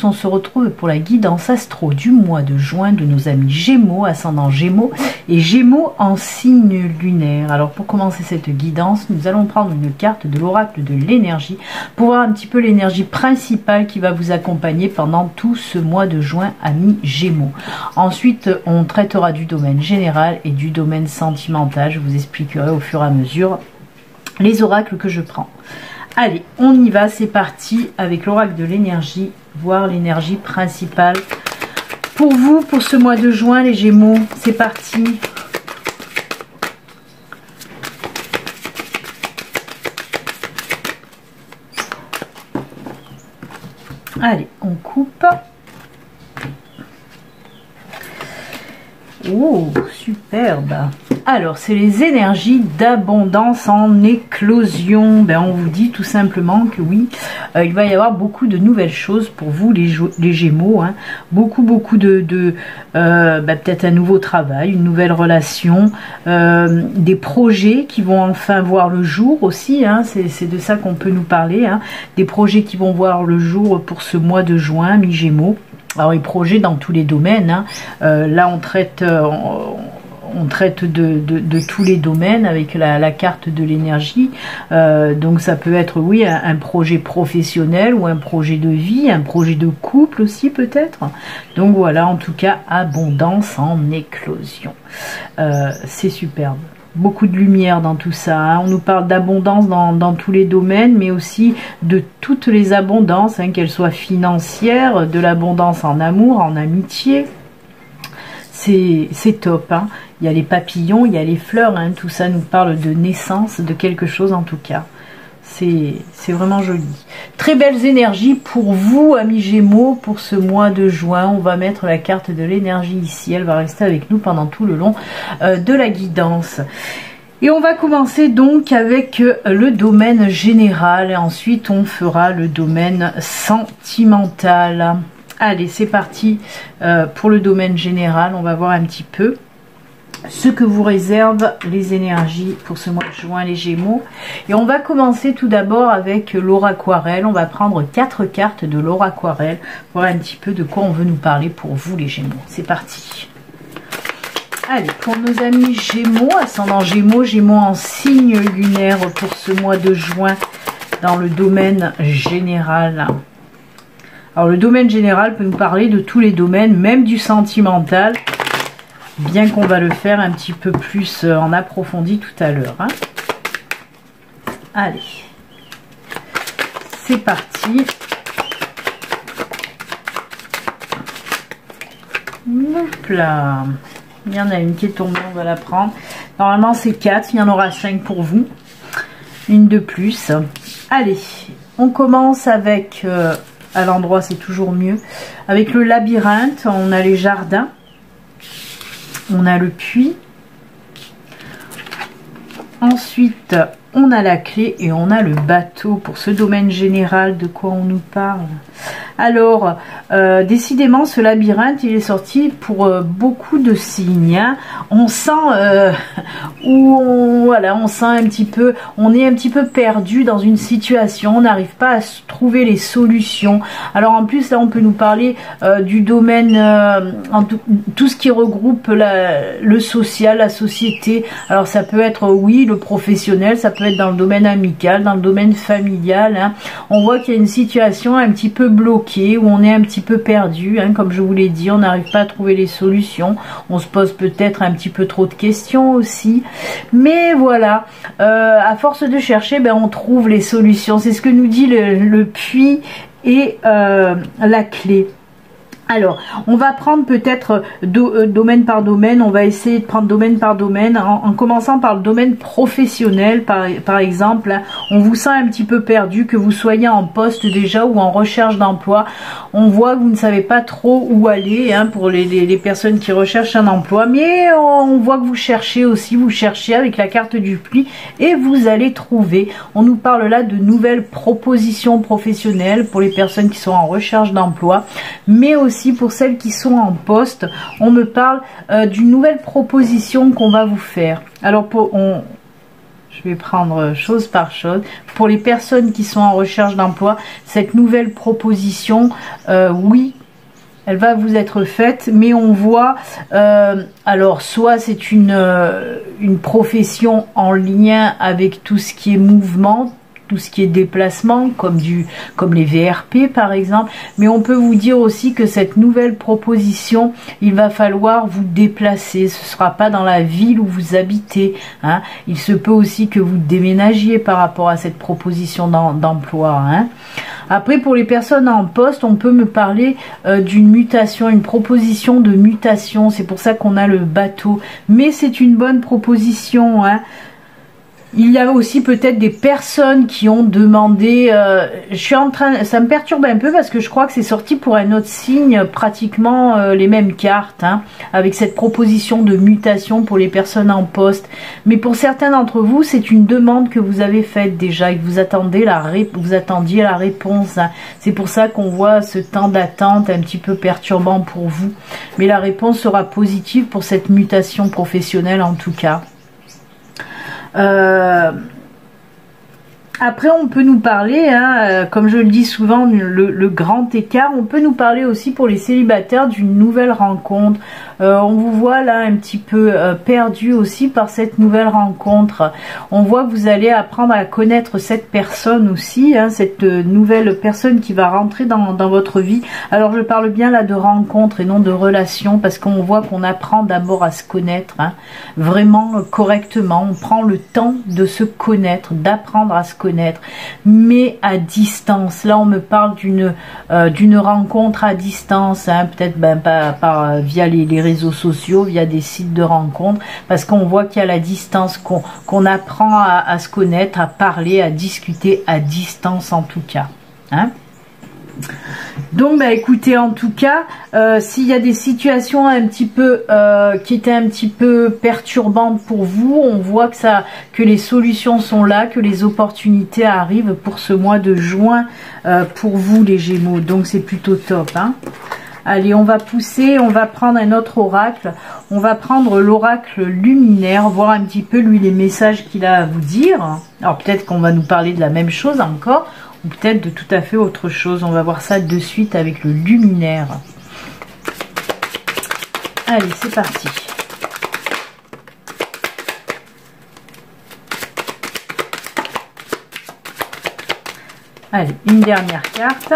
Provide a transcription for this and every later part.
tous, on se retrouve pour la guidance astro du mois de juin de nos amis Gémeaux, ascendant Gémeaux et Gémeaux en signe lunaire. Alors pour commencer cette guidance, nous allons prendre une carte de l'oracle de l'énergie pour voir un petit peu l'énergie principale qui va vous accompagner pendant tout ce mois de juin, amis Gémeaux. Ensuite, on traitera du domaine général et du domaine sentimental. Je vous expliquerai au fur et à mesure les oracles que je prends. Allez, on y va, c'est parti avec l'oracle de l'énergie, voir l'énergie principale pour vous, pour ce mois de juin, les Gémeaux. C'est parti. Allez, on coupe. Oh, superbe. Alors, c'est les énergies d'abondance en éclosion. Ben, on vous dit tout simplement que oui, il va y avoir beaucoup de nouvelles choses pour vous, les Gémeaux. Hein. Beaucoup de peut-être un nouveau travail, une nouvelle relation, des projets qui vont enfin voir le jour aussi. Hein. C'est de ça qu'on peut nous parler. Hein. Des projets qui vont voir le jour pour ce mois de juin, mi-Gémeaux. Alors, les projets dans tous les domaines. Hein. Là, on traite de tous les domaines avec la carte de l'énergie. Donc, ça peut être, oui, un projet professionnel ou un projet de vie, un projet de couple aussi peut-être. Donc, voilà, en tout cas, abondance en éclosion. C'est superbe. Beaucoup de lumière dans tout ça. Hein. On nous parle d'abondance dans tous les domaines, mais aussi de toutes les abondances, hein, qu'elles soient financières, de l'abondance en amour, en amitié. C'est top. Hein. Il y a les papillons, il y a les fleurs. Hein. Tout ça nous parle de naissance, de quelque chose en tout cas. C'est vraiment joli. Très belles énergies pour vous, amis Gémeaux, pour ce mois de juin. On va mettre la carte de l'énergie ici. Elle va rester avec nous pendant tout le long de la guidance. Et on va commencer donc avec le domaine général. Et ensuite, on fera le domaine sentimental. Allez, c'est parti pour le domaine général. On va voir un petit peu ce que vous réservent les énergies pour ce mois de juin, les Gémeaux. Et on va commencer tout d'abord avec l'auraquarelle. On va prendre 4 cartes de l'auraquarelle, voir un petit peu de quoi on veut nous parler pour vous, les Gémeaux. C'est parti. Allez, pour nos amis Gémeaux, ascendant Gémeaux, Gémeaux en signe lunaire pour ce mois de juin dans le domaine général. Alors, le domaine général peut nous parler de tous les domaines, même du sentimental, bien qu'on va le faire un petit peu plus en approfondi tout à l'heure. Hein. Allez, c'est parti. Hop là. Il y en a une qui est tombée, on va la prendre. Normalement, c'est 4, il y en aura 5 pour vous. Une de plus. Allez, on commence avec... à l'endroit, c'est toujours mieux. Avec le labyrinthe, on a les jardins. On a le puits. Ensuite, on a la clé et on a le bateau. Pour ce domaine général, de quoi on nous parle? Alors, décidément, ce labyrinthe, il est sorti pour beaucoup de signes. Hein. On sent voilà, on sent un petit peu, on est un petit peu perdu dans une situation. On n'arrive pas à trouver les solutions. Alors en plus, là, on peut nous parler du domaine, tout ce qui regroupe le social, la société. Alors ça peut être, oui, le professionnel, ça peut être dans le domaine amical, dans le domaine familial. Hein. On voit qu'il y a une situation un petit peu bloquée, où on est un petit peu perdu, hein, comme je vous l'ai dit, on n'arrive pas à trouver les solutions, on se pose peut-être un petit peu trop de questions aussi, mais voilà, à force de chercher, ben, on trouve les solutions. C'est ce que nous dit le puits et la clé. Alors, on va prendre peut-être domaine par domaine, on va essayer de prendre domaine par domaine, en commençant par le domaine professionnel, par exemple. On vous sent un petit peu perdu, que vous soyez en poste déjà ou en recherche d'emploi. On voit que vous ne savez pas trop où aller, hein, pour les personnes qui recherchent un emploi, mais on voit que vous cherchez aussi, vous cherchez avec la carte du puits et vous allez trouver. On nous parle là de nouvelles propositions professionnelles pour les personnes qui sont en recherche d'emploi, mais aussi pour celles qui sont en poste. On me parle d'une nouvelle proposition qu'on va vous faire. Alors Je vais prendre chose par chose. Pour les personnes qui sont en recherche d'emploi, cette nouvelle proposition, oui, elle va vous être faite, mais on voit, alors soit c'est une profession en lien avec tout ce qui est mouvement, tout ce qui est déplacement, comme les VRP par exemple, mais on peut vous dire aussi que cette nouvelle proposition, il va falloir vous déplacer, ce ne sera pas dans la ville où vous habitez, hein. Il se peut aussi que vous déménagiez par rapport à cette proposition d'emploi, hein. Après, pour les personnes en poste, on peut me parler d'une mutation, une proposition de mutation, c'est pour ça qu'on a le bateau, mais c'est une bonne proposition, hein. Il y a aussi peut-être des personnes qui ont demandé, je suis en train, ça me perturbe un peu parce que je crois que c'est sorti pour un autre signe, pratiquement les mêmes cartes, hein, avec cette proposition de mutation pour les personnes en poste. Mais pour certains d'entre vous, c'est une demande que vous avez faite déjà et que vous attendiez la réponse, hein. C'est pour ça qu'on voit ce temps d'attente un petit peu perturbant pour vous. Mais la réponse sera positive pour cette mutation professionnelle en tout cas. Après, on peut nous parler, hein, comme je le dis souvent, le grand écart, on peut nous parler aussi pour les célibataires d'une nouvelle rencontre. On vous voit là un petit peu perdu aussi par cette nouvelle rencontre. On voit que vous allez apprendre à connaître cette personne aussi, hein, cette nouvelle personne qui va rentrer dans votre vie. Alors je parle bien là de rencontre et non de relation, parce qu'on voit qu'on apprend d'abord à se connaître, hein, vraiment correctement. On prend le temps de se connaître, d'apprendre à se connaître, mais à distance. Là on me parle d'une rencontre à distance, hein, peut-être via les réseaux sociaux, via des sites de rencontres, parce qu'on voit qu'il y a la distance, qu'on apprend à se connaître, à parler, à discuter à distance en tout cas, hein. Donc écoutez, en tout cas, s'il y a des situations un petit peu qui étaient un petit peu perturbantes pour vous, on voit que les solutions sont là, que les opportunités arrivent pour ce mois de juin pour vous les Gémeaux, donc c'est plutôt top, hein. Allez, on va pousser, on va prendre un autre oracle, on va prendre l'oracle luminaire, voir un petit peu lui les messages qu'il a à vous dire. Alors peut-être qu'on va nous parler de la même chose encore, ou peut-être de tout à fait autre chose. On va voir ça de suite avec le luminaire. Allez, c'est parti. Allez, une dernière carte.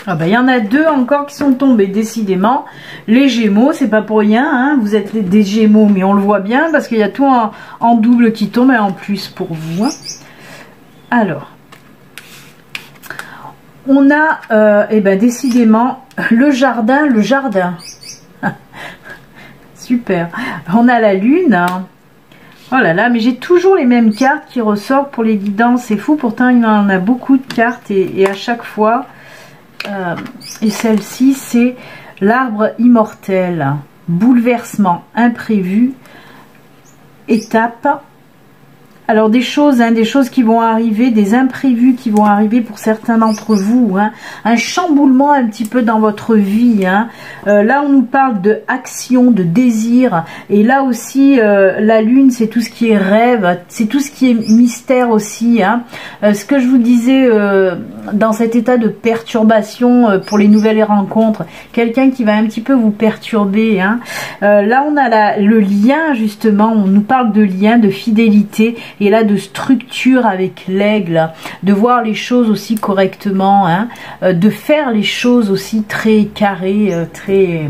Ah bah, il y en a deux encore qui sont tombés, décidément. Les Gémeaux, c'est pas pour rien, hein. Vous êtes des Gémeaux, mais on le voit bien parce qu'il y a tout en double qui tombe et en plus pour vous, hein. Alors, on a, décidément, le jardin. Super. On a la lune, hein. Oh là là, mais j'ai toujours les mêmes cartes qui ressortent pour les guidances. C'est fou, pourtant il y en a beaucoup de cartes et à chaque fois... et celle-ci, c'est l'arbre immortel, bouleversement imprévu, étape. Alors des choses qui vont arriver, des imprévus qui vont arriver pour certains d'entre vous, hein. Un chamboulement un petit peu dans votre vie, hein. Là on nous parle de action, de désir, et là aussi la lune c'est tout ce qui est rêve, c'est tout ce qui est mystère aussi, hein. Ce que je vous disais dans cet état de perturbation pour les nouvelles rencontres, quelqu'un qui va un petit peu vous perturber, hein. Là on a le lien justement, on nous parle de lien, de fidélité, et là de structure avec l'aigle, de voir les choses aussi correctement, hein, de faire les choses aussi très carrées, très...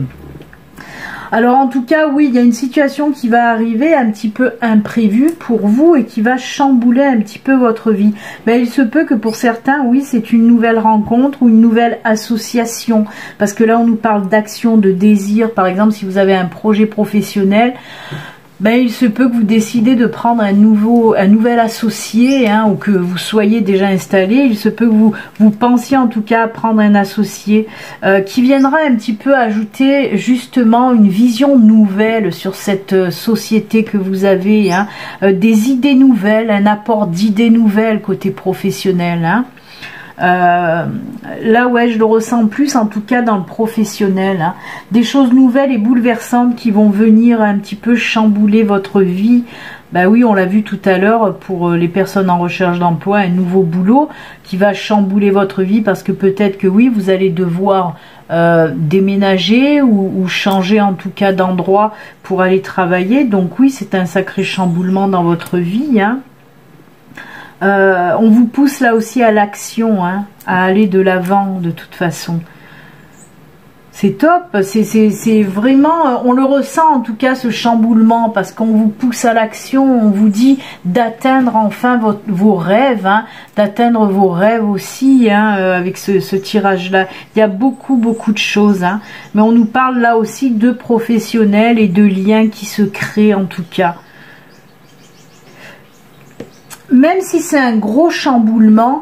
Alors en tout cas, oui, il y a une situation qui va arriver un petit peu imprévue pour vous et qui va chambouler un petit peu votre vie. Mais il se peut que pour certains, oui, c'est une nouvelle rencontre ou une nouvelle association. Parce que là, on nous parle d'action, de désir. Par exemple, si vous avez un projet professionnel... il se peut que vous décidez de prendre un nouvel associé, hein, ou que vous soyez déjà installé. Il se peut que vous pensiez en tout cas à prendre un associé qui viendra un petit peu ajouter justement une vision nouvelle sur cette société que vous avez, hein, des idées nouvelles, un apport d'idées nouvelles côté professionnel, hein. Là, ouais, je le ressens plus, en tout cas dans le professionnel. Hein. Des choses nouvelles et bouleversantes qui vont venir un petit peu chambouler votre vie. Bah oui, on l'a vu tout à l'heure pour les personnes en recherche d'emploi, un nouveau boulot qui va chambouler votre vie parce que peut-être que oui, vous allez devoir déménager ou changer en tout cas d'endroit pour aller travailler. Donc oui, c'est un sacré chamboulement dans votre vie. Hein. On vous pousse là aussi à l'action, hein, à aller de l'avant de toute façon. C'est top, c'est vraiment, on le ressent en tout cas ce chamboulement parce qu'on vous pousse à l'action, on vous dit d'atteindre enfin vos rêves, hein, d'atteindre vos rêves aussi hein, avec ce tirage-là. Il y a beaucoup de choses, hein, mais on nous parle là aussi de professionnels et de liens qui se créent en tout cas. Même si c'est un gros chamboulement,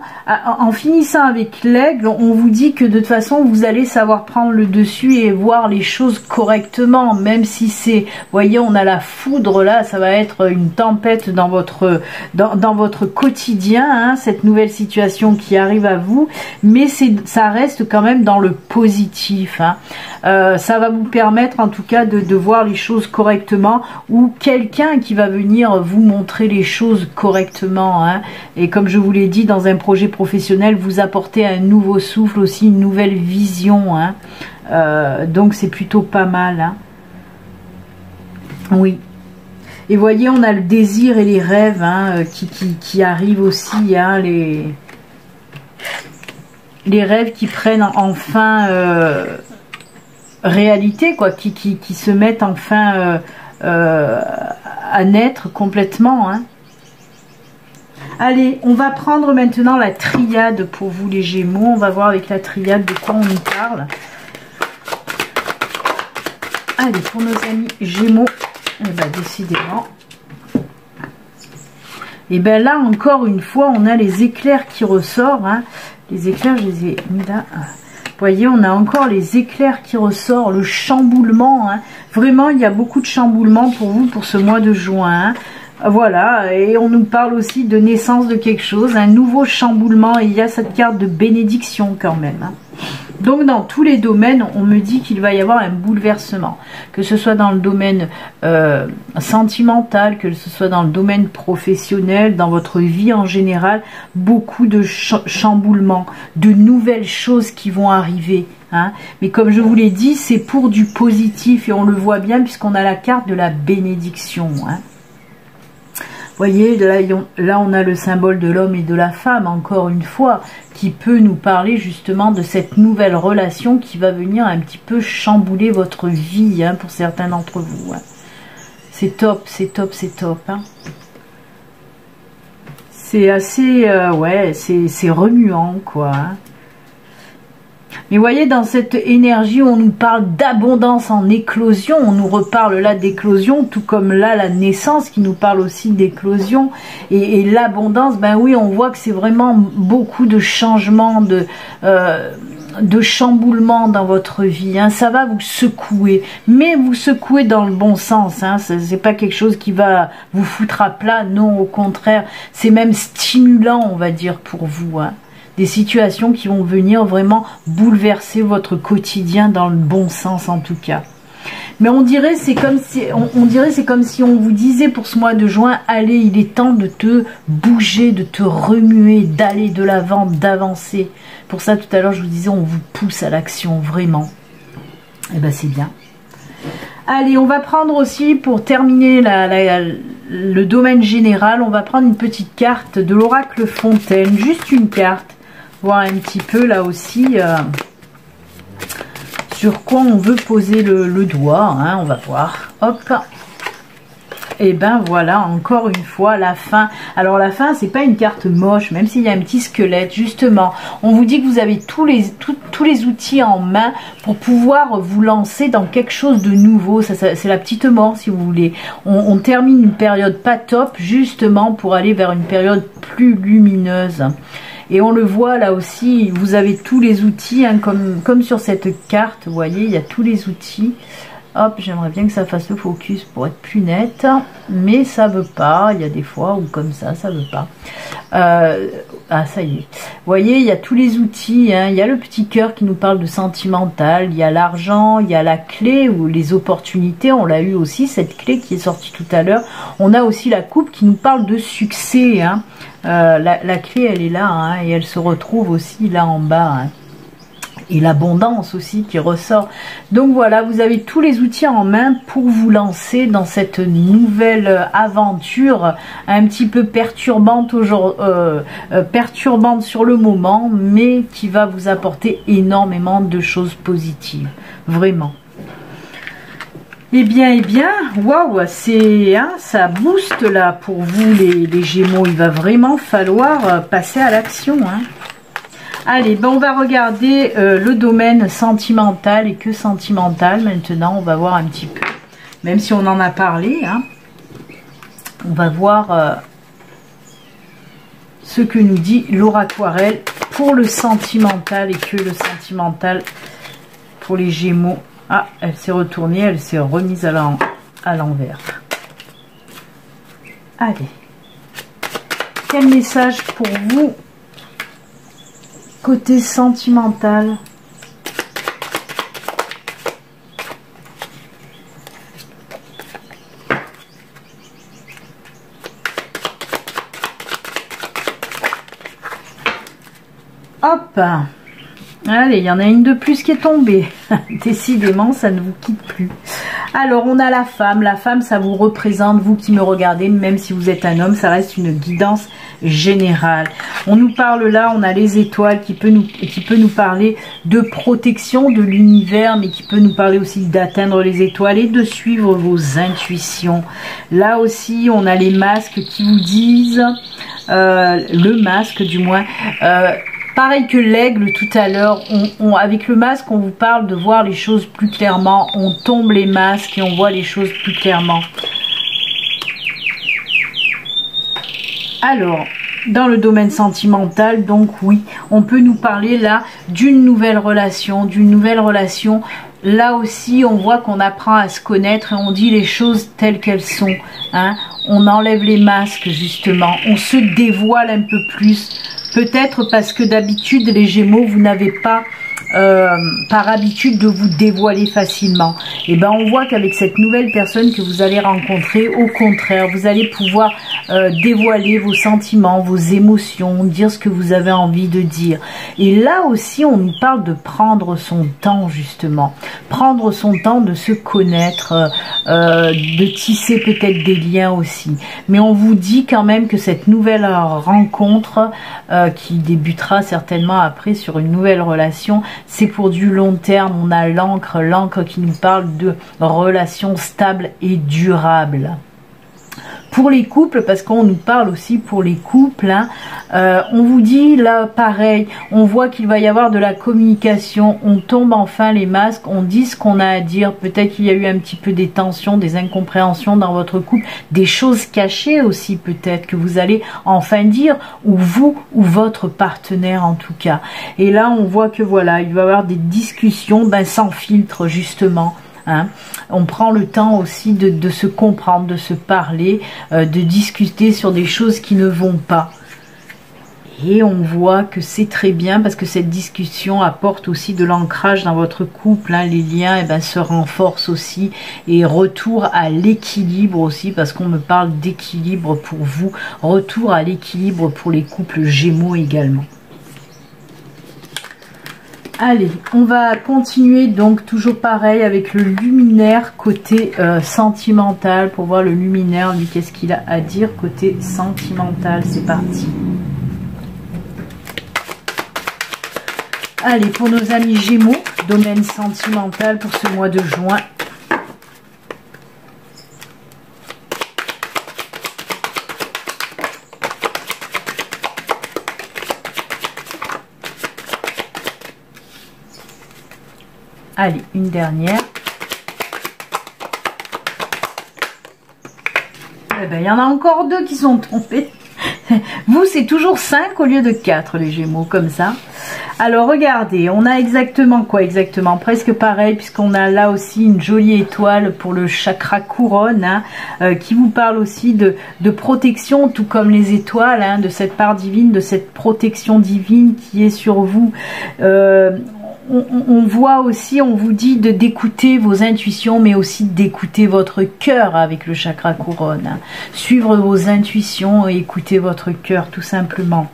en finissant avec l'aigle, on vous dit que de toute façon, vous allez savoir prendre le dessus et voir les choses correctement. Même si c'est, vous voyez, on a la foudre là, ça va être une tempête dans votre quotidien, hein, cette nouvelle situation qui arrive à vous. Mais ça reste quand même dans le positif. Hein. Ça va vous permettre en tout cas de voir les choses correctement ou quelqu'un qui va venir vous montrer les choses correctement. Hein. Et comme je vous l'ai dit, dans un projet professionnel, vous apportez un nouveau souffle aussi, une nouvelle vision. Hein. Donc c'est plutôt pas mal. Hein. Oui. Et voyez, on a le désir et les rêves hein, qui arrivent aussi. Hein, les rêves qui prennent enfin réalité, quoi, qui se mettent enfin à naître complètement. Hein. Allez, on va prendre maintenant la triade pour vous les Gémeaux. On va voir avec la triade de quoi on nous parle. Allez, pour nos amis Gémeaux, eh ben, décidément. Et bien là, encore une fois, on a les éclairs qui ressortent. Hein. Les éclairs, je les ai mis là. Vous voyez, on a encore les éclairs qui ressortent, le chamboulement. Hein. Vraiment, il y a beaucoup de chamboulement pour vous pour ce mois de juin. Hein. Voilà, et on nous parle aussi de naissance de quelque chose, un nouveau chamboulement, et il y a cette carte de bénédiction quand même. Hein. Donc dans tous les domaines, on me dit qu'il va y avoir un bouleversement, que ce soit dans le domaine sentimental, que ce soit dans le domaine professionnel, dans votre vie en général, beaucoup de chamboulements, de nouvelles choses qui vont arriver. Hein. Mais comme je vous l'ai dit, c'est pour du positif, et on le voit bien puisqu'on a la carte de la bénédiction. Hein. Vous voyez, là on a le symbole de l'homme et de la femme, encore une fois, qui peut nous parler justement de cette nouvelle relation qui va venir un petit peu chambouler votre vie, hein, pour certains d'entre vous. Hein. C'est top, c'est top, c'est top. Hein. C'est assez, ouais, c'est remuant, quoi. Hein. Mais vous voyez, dans cette énergie où on nous parle d'abondance en éclosion, on nous reparle là d'éclosion, tout comme là la naissance qui nous parle aussi d'éclosion. Et l'abondance, ben oui, on voit que c'est vraiment beaucoup de changements, de chamboulements dans votre vie. Hein. Ça va vous secouer, mais vous secouer dans le bon sens. Hein. C'est pas quelque chose qui va vous foutre à plat, non, au contraire. C'est même stimulant, on va dire, pour vous. Hein. Des situations qui vont venir vraiment bouleverser votre quotidien dans le bon sens en tout cas. Mais on dirait c'est comme si c'est comme si on vous disait pour ce mois de juin, allez, il est temps de te bouger, de te remuer, d'aller de l'avant, d'avancer. Pour ça tout à l'heure je vous disais, on vous pousse à l'action vraiment. Et ben c'est bien. Allez, on va prendre aussi pour terminer le domaine général, on va prendre une petite carte de l'oracle Fontaine, juste une carte. Voir un petit peu là aussi sur quoi on veut poser le doigt, hein, on va voir. Hop. Et ben voilà, encore une fois, la fin. Alors la fin, c'est pas une carte moche, même s'il y a un petit squelette, justement. On vous dit que vous avez tous les outils en main pour pouvoir vous lancer dans quelque chose de nouveau. C'est la petite mort, si vous voulez. On termine une période pas top, justement, pour aller vers une période plus lumineuse. Et on le voit là aussi, vous avez tous les outils, hein, comme sur cette carte, vous voyez, il y a tous les outils. Hop, j'aimerais bien que ça fasse le focus pour être plus net, mais ça veut pas. Il y a des fois où comme ça veut pas. Ah, ça y est. Vous voyez, il y a tous les outils. Hein. Il y a le petit cœur qui nous parle de sentimental. Il y a l'argent, il y a la clé ou les opportunités. On l'a eu aussi, cette clé qui est sortie tout à l'heure. On a aussi la coupe qui nous parle de succès. Hein. La clé, elle est là, hein, et elle se retrouve aussi là en bas. Hein. Et l'abondance aussi qui ressort. Donc voilà, vous avez tous les outils en main pour vous lancer dans cette nouvelle aventure un petit peu perturbante perturbante sur le moment, mais qui va vous apporter énormément de choses positives. Vraiment. Eh bien, waouh, c'est, hein, ça booste là pour vous les Gémeaux. Il va vraiment falloir passer à l'action, hein. Allez, ben on va regarder le domaine sentimental et que sentimental. Maintenant, on va voir un petit peu, même si on en a parlé, hein, on va voir ce que nous dit l'oracuarelle pour le sentimental et que le sentimental pour les Gémeaux. Ah, elle s'est retournée, elle s'est remise à l'envers. Allez, quel message pour vous côté sentimental? Hop, allez, il y en a une de plus qui est tombée. Décidément, ça ne vous quitte plus. Alors, on a la femme. La femme, ça vous représente, vous qui me regardez, même si vous êtes un homme, ça reste une guidance générale. On nous parle là, on a les étoiles qui peut nous parler de protection de l'univers, mais qui peut nous parler aussi d'atteindre les étoiles et de suivre vos intuitions. Là aussi, on a les masques qui vous disent, le masque du moins, pareil que l'aigle tout à l'heure, avec le masque, on vous parle de voir les choses plus clairement. On tombe les masques et on voit les choses plus clairement. Alors, dans le domaine sentimental, donc oui, on peut nous parler là d'une nouvelle relation, Là aussi, on voit qu'on apprend à se connaître et on dit les choses telles qu'elles sont. Hein. On enlève les masques justement, on se dévoile un peu plus. Peut-être parce que d'habitude, les Gémeaux, vous n'avez pas par habitude de vous dévoiler facilement. Et ben on voit qu'avec cette nouvelle personne que vous allez rencontrer, au contraire, vous allez pouvoir dévoiler vos sentiments, vos émotions, dire ce que vous avez envie de dire. Et là aussi, on nous parle de prendre son temps, justement. Prendre son temps de se connaître, de tisser peut-être des liens aussi. Mais on vous dit quand même que cette nouvelle rencontre, qui débutera certainement après sur une nouvelle relation, c'est pour du long terme. On a l'encre qui nous parle de relations stables et durables. Pour les couples, parce qu'on nous parle aussi pour les couples, hein, on vous dit là pareil, on voit qu'il va y avoir de la communication, on tombe enfin les masques, on dit ce qu'on a à dire, peut-être qu'il y a eu un petit peu des tensions, des incompréhensions dans votre couple, des choses cachées aussi peut-être que vous allez enfin dire, ou vous ou votre partenaire en tout cas. Et là on voit que voilà, il va y avoir des discussions sans filtre justement. Hein. On prend le temps aussi de se comprendre, de se parler, de discuter sur des choses qui ne vont pas. Et on voit que c'est très bien parce que cette discussion apporte aussi de l'ancrage dans votre couple. Hein. Les liens se renforcent aussi et retour à l'équilibre aussi parce qu'on me parle d'équilibre pour vous. Retour à l'équilibre pour les couples Gémeaux également. Allez, on va continuer donc toujours pareil avec le luminaire côté sentimental pour voir le luminaire, lui, qu'est-ce qu'il a à dire côté sentimental. C'est parti. Allez, pour nos amis Gémeaux, domaine sentimental pour ce mois de juin. Allez, une dernière. Eh ben, il y en a encore deux qui sont tombés. Vous, c'est toujours 5 au lieu de 4, les Gémeaux, comme ça. Alors, regardez, on a exactement quoi? Exactement, presque pareil, puisqu'on a là aussi une jolie étoile pour le chakra couronne, hein, qui vous parle aussi de protection, tout comme les étoiles, hein, de cette part divine, de cette protection divine qui est sur vous. On voit aussi, on vous dit d'écouter vos intuitions, mais aussi d'écouter votre cœur avec le chakra couronne. Hein. Suivre vos intuitions et écouter votre cœur, tout simplement.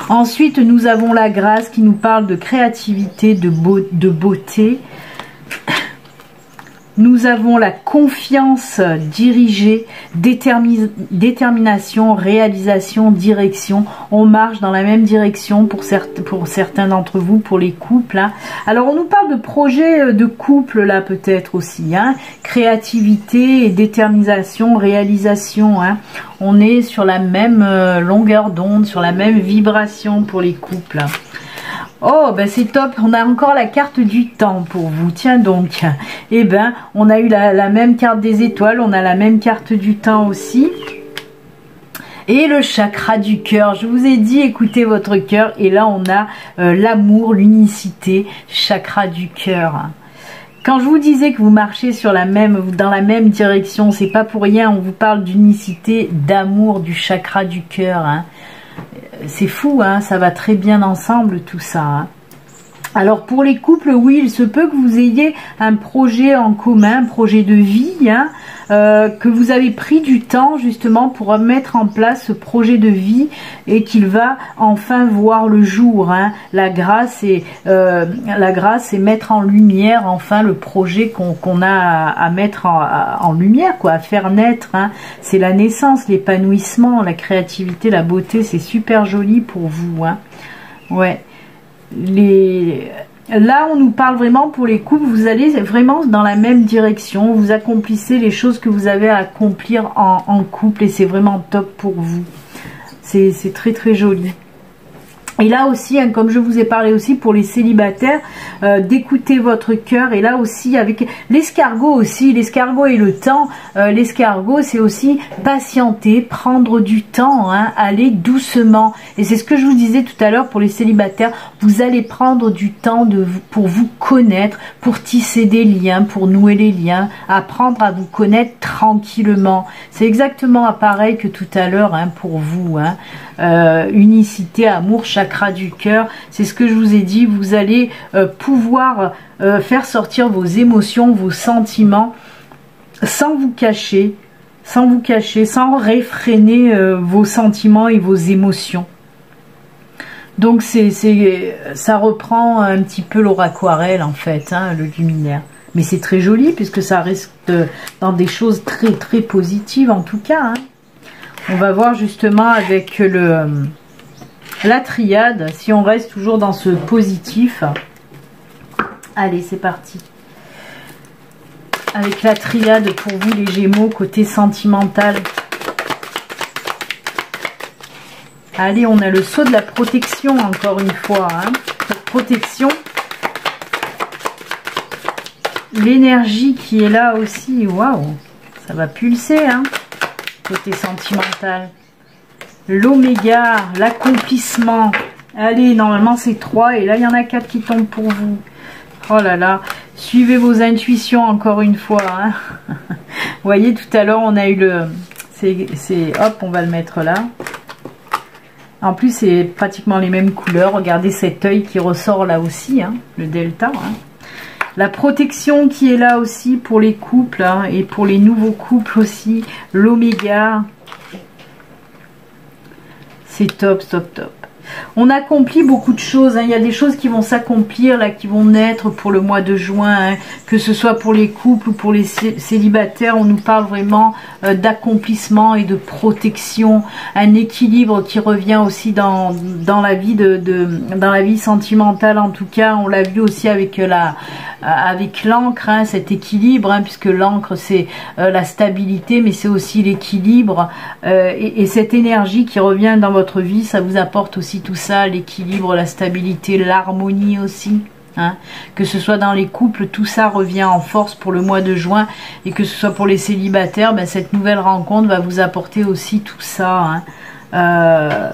Ensuite, nous avons la grâce qui nous parle de créativité, de beauté. Nous avons la confiance dirigée, détermination, réalisation, direction. On marche dans la même direction pour certains d'entre vous, pour les couples. Hein. Alors, on nous parle de projet de couple, là, peut-être aussi. Hein. Créativité et détermination, réalisation. Hein. On est sur la même longueur d'onde, sur la même vibration pour les couples. Oh, ben c'est top, on a encore la carte du temps pour vous, tiens donc. Eh ben, on a eu la même carte des étoiles, on a la même carte du temps aussi. Et le chakra du cœur, je vous ai dit, écoutez votre cœur. Et là, on a l'amour, l'unicité, chakra du cœur. Quand je vous disais que vous marchez dans la même direction, c'est pas pour rien, on vous parle d'unicité, d'amour, du chakra du cœur, hein. C'est fou, hein, ça va très bien ensemble tout ça. Hein. Alors pour les couples, oui, il se peut que vous ayez un projet en commun, un projet de vie, hein, que vous avez pris du temps justement pour mettre en place ce projet de vie et qu'il va enfin voir le jour. Hein. La grâce c'est mettre en lumière enfin le projet qu'on a à mettre en lumière, quoi, à faire naître. Hein. C'est la naissance, l'épanouissement, la créativité, la beauté, c'est super joli pour vous. Hein. Ouais. Là, on nous parle vraiment pour les couples, vous allez vraiment dans la même direction, vous accomplissez les choses que vous avez à accomplir en couple et c'est vraiment top pour vous. C'est très très joli. Et là aussi, hein, comme je vous ai parlé aussi pour les célibataires, d'écouter votre cœur. Et là aussi, avec l'escargot aussi, l'escargot et le temps, l'escargot c'est aussi patienter, prendre du temps, hein, aller doucement. Et c'est ce que je vous disais tout à l'heure pour les célibataires, vous allez prendre du temps pour vous connaître, pour tisser des liens, pour nouer les liens, apprendre à vous connaître tranquillement. C'est exactement pareil que tout à l'heure, hein, pour vous. Hein. Unicité, amour, chakra du cœur, c'est ce que je vous ai dit, vous allez pouvoir faire sortir vos émotions, vos sentiments sans vous cacher, sans réfréner vos sentiments et vos émotions. Donc ça reprend un petit peu l'auraquarelle en fait, hein, le luminaire. Mais c'est très joli puisque ça reste dans des choses très très positives en tout cas. Hein. On va voir justement avec la triade, si on reste toujours dans ce positif. Allez, c'est parti. Avec la triade pour vous les Gémeaux, côté sentimental. Allez, on a le sceau de la protection encore une fois. Hein. Cette protection. L'énergie qui est là aussi. Waouh, ça va pulser, hein. Côté sentimental. L'oméga, l'accomplissement. Allez, normalement c'est 3 et là il y en a 4 qui tombent pour vous. Oh là là, suivez vos intuitions encore une fois. Hein. Vous voyez, tout à l'heure on a eu le... hop, on va le mettre là. En plus c'est pratiquement les mêmes couleurs. Regardez cet œil qui ressort là aussi, hein, le delta. Hein. La protection qui est là aussi pour les couples, hein, et pour les nouveaux couples aussi. L'oméga. C'est top, top, top. On accomplit beaucoup de choses. Hein. Il y a des choses qui vont s'accomplir, là, qui vont naître pour le mois de juin. Hein. Que ce soit pour les couples ou pour les célibataires, on nous parle vraiment d'accomplissement et de protection. Un équilibre qui revient aussi dans la vie dans la vie sentimentale. En tout cas, on l'a vu aussi avec l'encre, hein, cet équilibre, hein, puisque l'encre c'est la stabilité, mais c'est aussi l'équilibre. Et cette énergie qui revient dans votre vie, ça vous apporte aussi tout ça, l'équilibre, la stabilité, l'harmonie aussi. Hein. Que ce soit dans les couples, tout ça revient en force pour le mois de juin, et que ce soit pour les célibataires, ben, cette nouvelle rencontre va vous apporter aussi tout ça. Hein.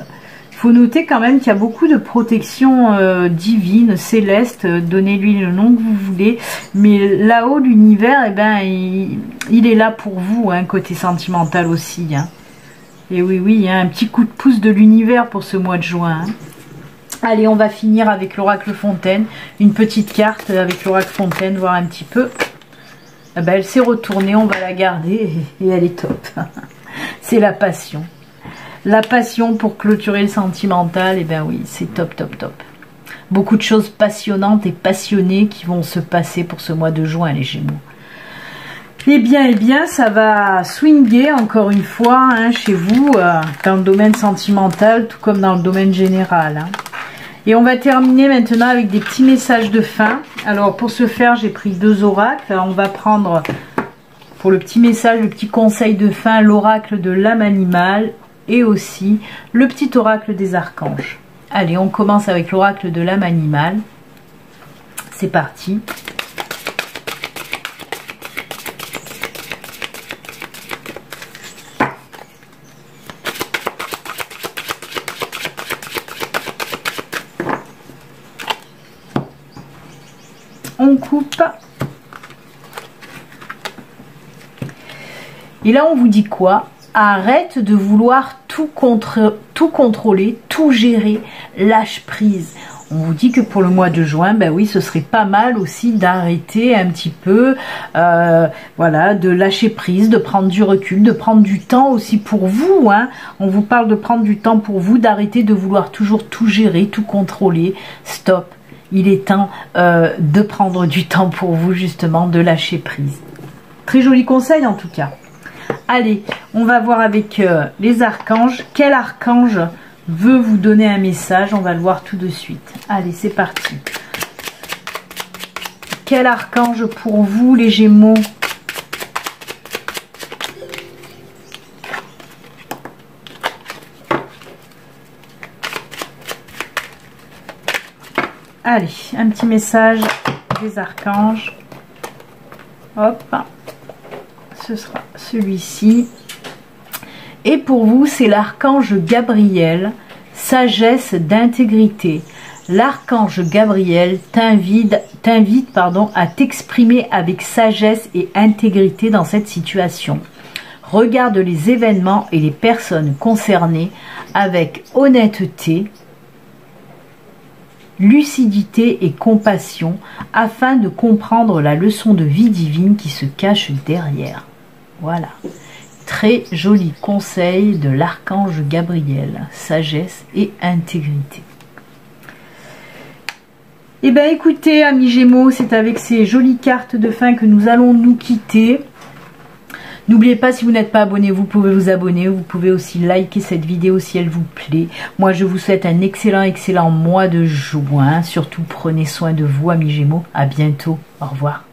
Faut noter quand même qu'il y a beaucoup de protection divine, céleste, donnez-lui le nom que vous voulez, mais là-haut l'univers, eh ben, il est là pour vous, hein, côté sentimental aussi. Hein. Et oui, il y a un petit coup de pouce de l'univers pour ce mois de juin. Hein. Allez, on va finir avec l'oracle Fontaine. Une petite carte avec l'oracle Fontaine, voir un petit peu. Eh ben, elle s'est retournée, on va la garder et elle est top. C'est la passion. La passion pour clôturer le sentimental, et ben oui, c'est top, top, top. Beaucoup de choses passionnantes et passionnées qui vont se passer pour ce mois de juin, les Gémeaux. Eh bien, ça va swinger encore une fois hein, chez vous, dans le domaine sentimental, tout comme dans le domaine général. Hein. Et on va terminer maintenant avec des petits messages de fin. Alors pour ce faire, j'ai pris 2 oracles. On va prendre pour le petit message, le petit conseil de fin, l'oracle de l'âme animale et aussi le petit oracle des archanges. Allez, on commence avec l'oracle de l'âme animale. C'est parti. On coupe. Et là, on vous dit quoi? Arrête de vouloir tout contrôler, tout gérer, lâche prise. On vous dit que pour le mois de juin, ben oui, ce serait pas mal aussi d'arrêter un petit peu, voilà, de lâcher prise, de prendre du recul, de prendre du temps aussi pour vous. Hein. On vous parle de prendre du temps pour vous, d'arrêter de vouloir toujours tout gérer, tout contrôler. Stop. Il est temps de prendre du temps pour vous, justement, de lâcher prise. Très joli conseil, en tout cas. Allez, on va voir avec les archanges. Quel archange veut vous donner un message? On va le voir tout de suite. Allez, c'est parti. Quel archange pour vous, les Gémeaux? Allez, un petit message des archanges. Hop, ce sera celui-ci. Et pour vous, c'est l'archange Gabriel, sagesse d'intégrité. L'archange Gabriel t'invite à t'exprimer avec sagesse et intégrité dans cette situation. Regarde les événements et les personnes concernées avec honnêteté, lucidité et compassion afin de comprendre la leçon de vie divine qui se cache derrière. Voilà. Très joli conseil de l'archange Gabriel, sagesse et intégrité. Eh bien écoutez, amis Gémeaux, c'est avec ces jolies cartes de fin que nous allons nous quitter. N'oubliez pas, si vous n'êtes pas abonné, vous pouvez vous abonner. Vous pouvez aussi liker cette vidéo si elle vous plaît. Moi, je vous souhaite un excellent mois de juin. Surtout, prenez soin de vous, amis Gémeaux. À bientôt. Au revoir.